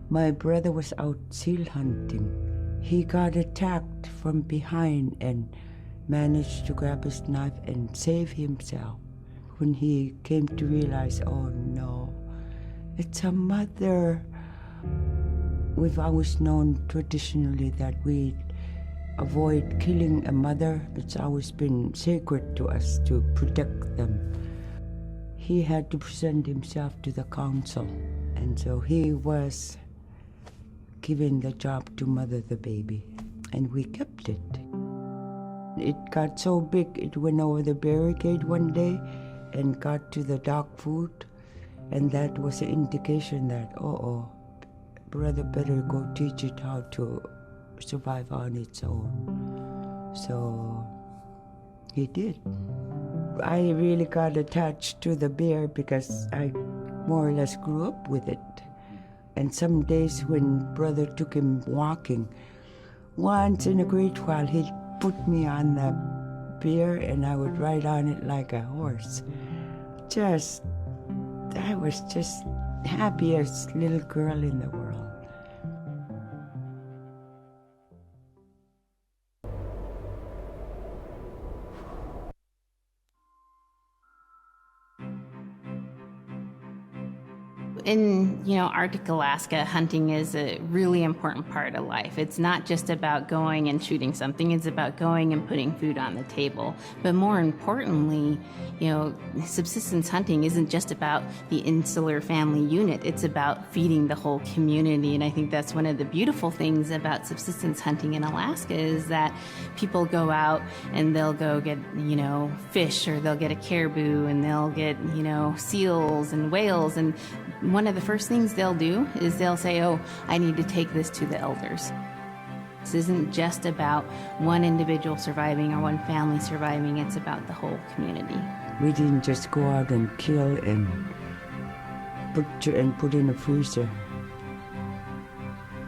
My brother was out seal hunting. He got attacked from behind and managed to grab his knife and save himself. When he came to realize, oh no, it's a mother. We've always known traditionally that we avoid killing a mother. It's always been sacred to us to protect them. He had to present himself to the council, and so he was given the job to mother the baby, and we kept it. It got so big it went over the barricade one day and got to the dog food, and that was an indication that, brother better go teach it how to survive on its own. So he did. I really got attached to the bear because I more or less grew up with it. And some days when brother took him walking, once in a great while he'd put me on the bear and I would ride on it like a horse. I was just happiest little girl in the world. In, Arctic Alaska, hunting is a really important part of life. It's not just about going and shooting something, it's about going and putting food on the table. But more importantly, subsistence hunting isn't just about the insular family unit, it's about feeding the whole community. And I think that's one of the beautiful things about subsistence hunting in Alaska is that people go out and they'll go get, fish, or they'll get a caribou, and they'll get, seals and whales, and one of the first things they'll do is they'll say, oh, I need to take this to the elders. This isn't just about one individual surviving or one family surviving, it's about the whole community. We didn't just go out and kill and put in a freezer.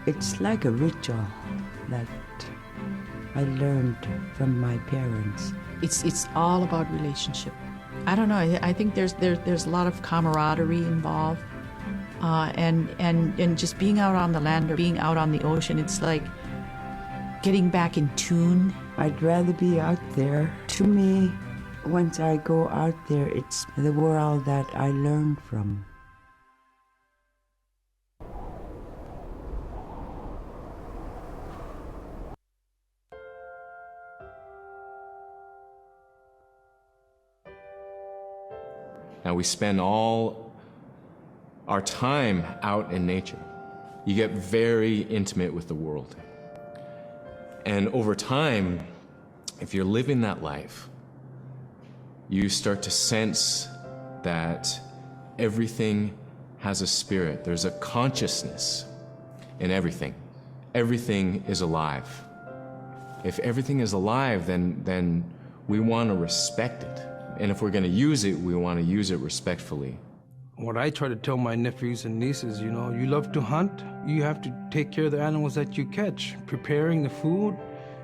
It's like a ritual that I learned from my parents. It's all about relationship. I don't know, I think there's a lot of camaraderie involved. And just being out on the land or being out on the ocean, it's like getting back in tune. I'd rather be out there. To me, once I go out there, it's the world that I learn from. Now we spend all our time out in nature. You get very intimate with the world. And over time, if you're living that life, you start to sense that everything has a spirit. There's a consciousness in everything. Everything is alive. If everything is alive, then we want to respect it. And if we're going to use it, we want to use it respectfully. What I try to tell my nephews and nieces, you love to hunt, you have to take care of the animals that you catch, preparing the food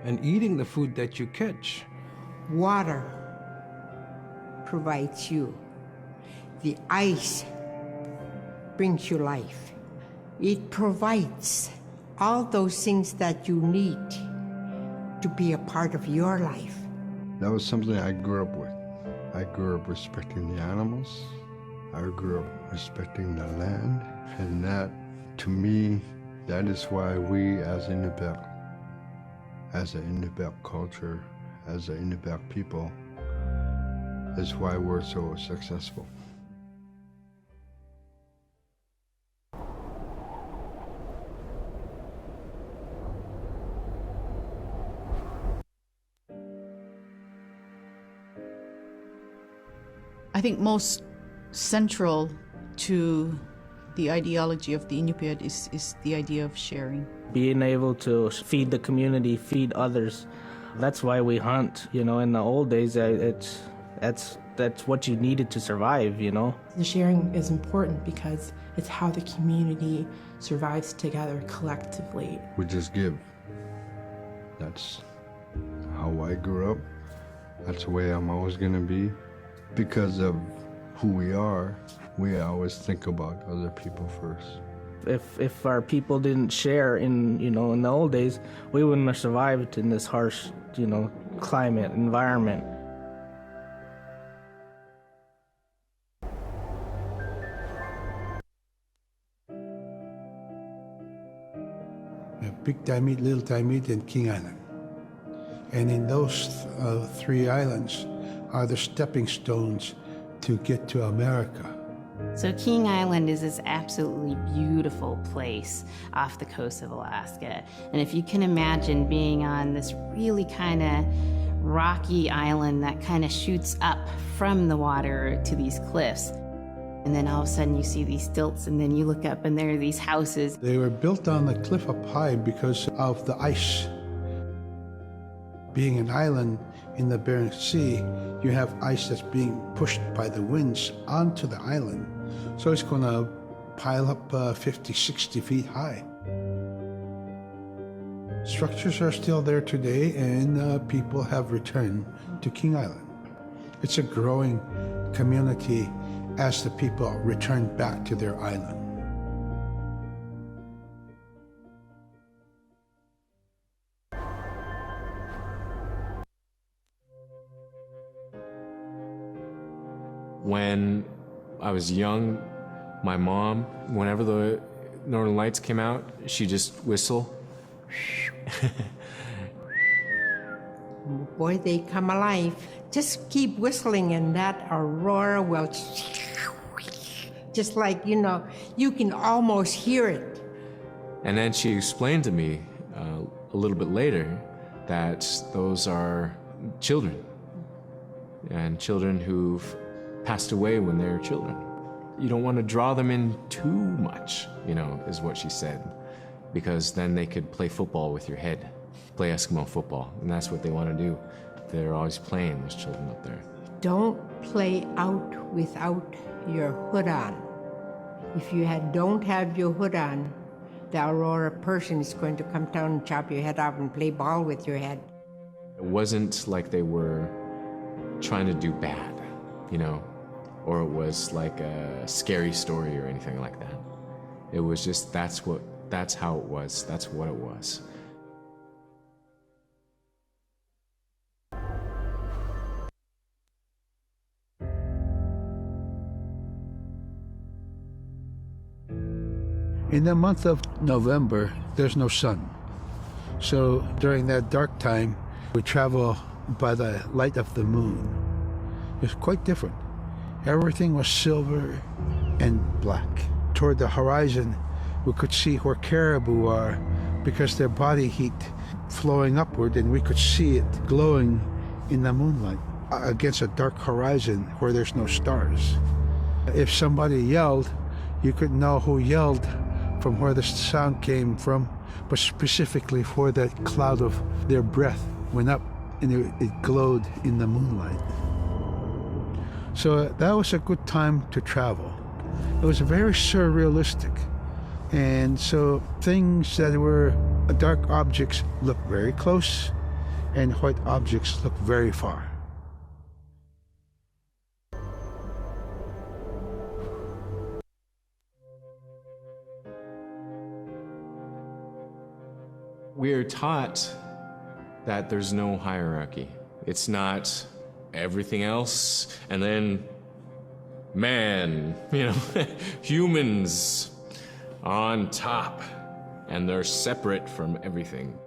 and eating the food that you catch. Water provides you. The ice brings you life. It provides all those things that you need to be a part of your life. That was something I grew up with. I grew up respecting the animals. I grew up respecting the land. And that, to me, that is why we as Inupiaq, as an Inupiaq culture, as an Inupiaq people, is why we're so successful. I think most central to the ideology of the Inupiat is the idea of sharing. Being able to feed the community, feed others. That's why we hunt. In the old days, that's what you needed to survive, The sharing is important because it's how the community survives together collectively. We just give. That's how I grew up. That's the way I'm always going to be. Because of who we are, we always think about other people first. If our people didn't share in the old days, we wouldn't have survived in this harsh climate environment. Big Timid, Little Timid, and King Island. And in those three islands are the stepping stones to get to America. So King Island is this absolutely beautiful place off the coast of Alaska. And if you can imagine being on this really kind of rocky island that kind of shoots up from the water to these cliffs, and then all of a sudden you see these stilts, and then you look up and there are these houses. They were built on the cliff up high because of the ice. Being an island in the Bering Sea, you have ice that's being pushed by the winds onto the island. So it's going to pile up 50, 60 feet high. Structures are still there today, and people have returned to King Island. It's a growing community as the people return back to their island. When I was young, my mom, whenever the Northern Lights came out, she'd just whistle. Boy, they come alive. Just keep whistling and that aurora will, just like, you can almost hear it. And then she explained to me a little bit later that those are children, and children who've passed away when they were children. You don't want to draw them in too much, is what she said, because then they could play football with your head, play Eskimo football, and that's what they want to do. They're always playing, those children up there. Don't play out without your hood on. If you don't have your hood on, the aurora person is going to come down and chop your head off and play ball with your head. It wasn't like they were trying to do bad, or it was like a scary story or anything like that. It was just, that's how it was, that's what it was. In the month of November, there's no sun. So during that dark time, we travel by the light of the moon. It's quite different. Everything was silver and black. Toward the horizon, we could see where caribou are because their body heat flowing upward, and we could see it glowing in the moonlight against a dark horizon where there's no stars. If somebody yelled, you could know who yelled from where the sound came from, but specifically where that cloud of their breath went up and it glowed in the moonlight. So that was a good time to travel. It was very surrealistic. And so things that were dark objects look very close, and white objects look very far. We're taught that there's no hierarchy. It's not everything else and then man, humans on top, and they're separate from everything.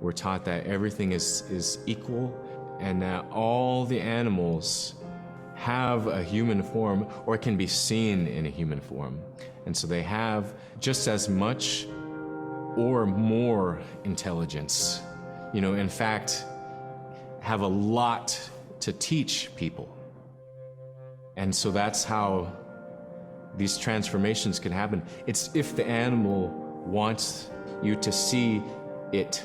We're taught that everything is equal, and that all the animals have a human form or can be seen in a human form. And so they have just as much or more intelligence, in fact, have a lot to teach people. And so that's how these transformations can happen. It's if the animal wants you to see it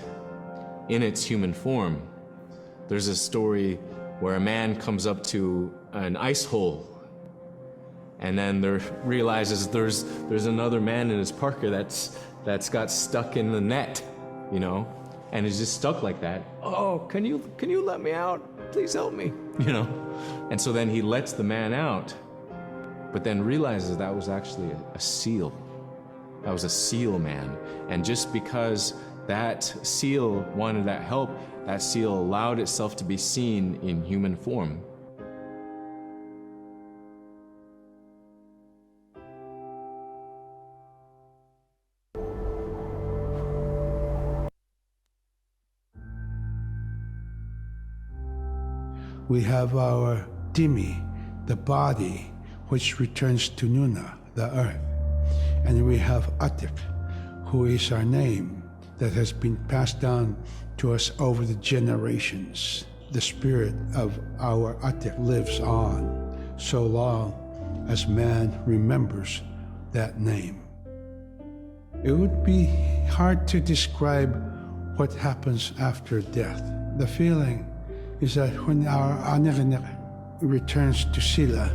in its human form. There's a story where a man comes up to an ice hole, and then realizes there's another man in his parka that's got stuck in the net, and is just stuck like that. Oh, can you let me out? Please help me, And so then he lets the man out, but then realizes that was actually a seal. That was a seal man. And just because that seal wanted that help, that seal allowed itself to be seen in human form. We have our Dimi, the body, which returns to Nuna, the earth. And we have Atik, who is our name that has been passed down to us over the generations. The spirit of our Atik lives on so long as man remembers that name. It would be hard to describe what happens after death. The feeling is that when our anak returns to Sila,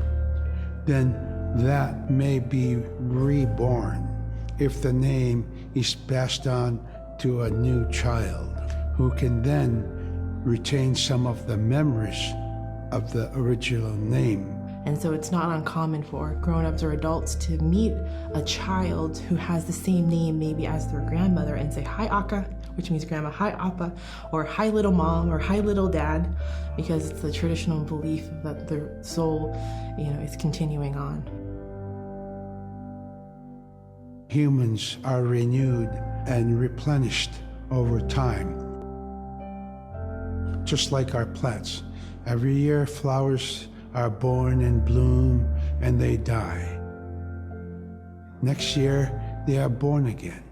then that may be reborn if the name is passed on to a new child who can then retain some of the memories of the original name. And so it's not uncommon for grown-ups or adults to meet a child who has the same name maybe as their grandmother and say, "Hi, Aka," which means grandma, "Hi, Appa," or "Hi, little mom," or "Hi, little dad," because it's the traditional belief that the soul, is continuing on. Humans are renewed and replenished over time. Just like our plants. Every year flowers are born and bloom and they die. Next year they are born again.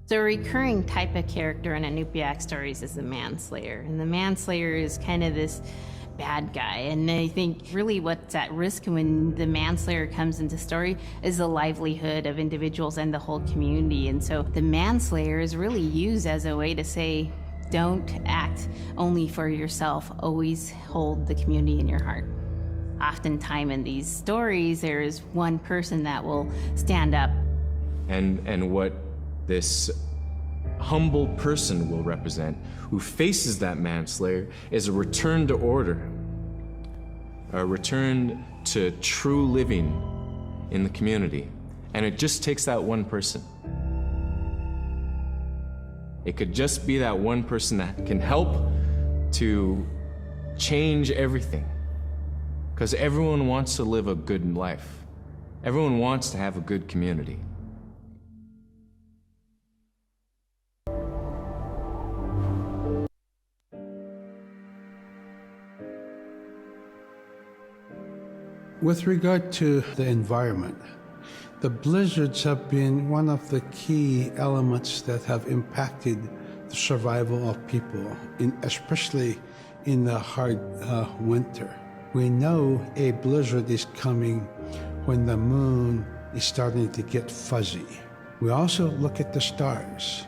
So a recurring type of character in Inupiaq stories is the manslayer. And the manslayer is kind of this bad guy. And I think really what's at risk when the manslayer comes into story is the livelihood of individuals and the whole community. And so the manslayer is really used as a way to say, don't act only for yourself, always hold the community in your heart. Oftentimes in these stories, there is one person that will stand up. And what this humble person will represent, who faces that manslayer, is a return to order, a return to true living in the community. And it just takes that one person. It could just be that one person that can help to change everything. Because everyone wants to live a good life. Everyone wants to have a good community. With regard to the environment, the blizzards have been one of the key elements that have impacted the survival of people, especially in the hard winter. We know a blizzard is coming when the moon is starting to get fuzzy. We also look at the stars.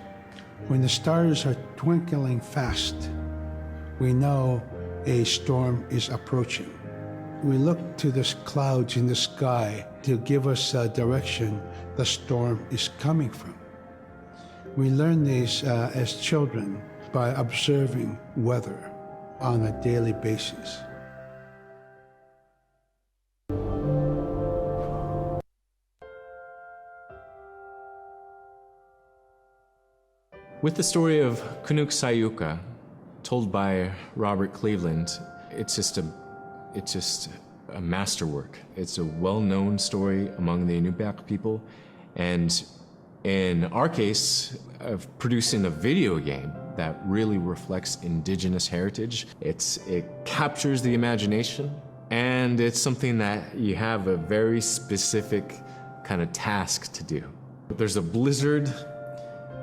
When the stars are twinkling fast, we know a storm is approaching. We look to the clouds in the sky to give us a direction the storm is coming from. We learn these as children by observing weather on a daily basis. With the story of Kunuk Sayuka, told by Robert Cleveland, it's just a masterwork. It's a well-known story among the Inupiaq people, and in our case, of producing a video game that really reflects indigenous heritage. It captures the imagination, and it's something that you have a very specific kind of task to do. There's a blizzard,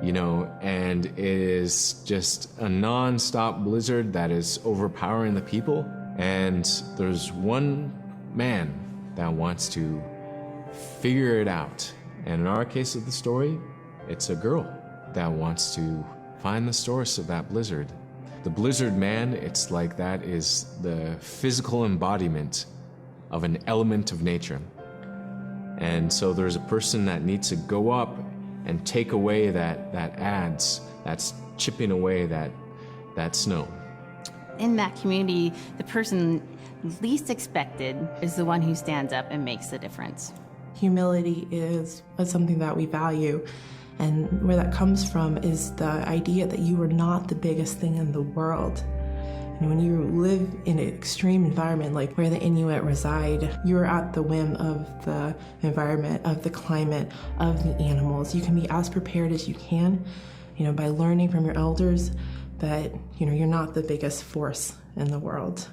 and it is just a non-stop blizzard that is overpowering the people. And there's one man that wants to figure it out. And in our case of the story, it's a girl that wants to find the source of that blizzard. The blizzard man, it's like that is the physical embodiment of an element of nature. And so there's a person that needs to go up and take away that adze that's chipping away that snow. In that community, the person least expected is the one who stands up and makes the difference. Humility is something that we value, and where that comes from is the idea that you are not the biggest thing in the world. And when you live in an extreme environment like where the Inuit reside, you're at the whim of the environment, of the climate, of the animals. You can be as prepared as you can, by learning from your elders, but you're not the biggest force in the world.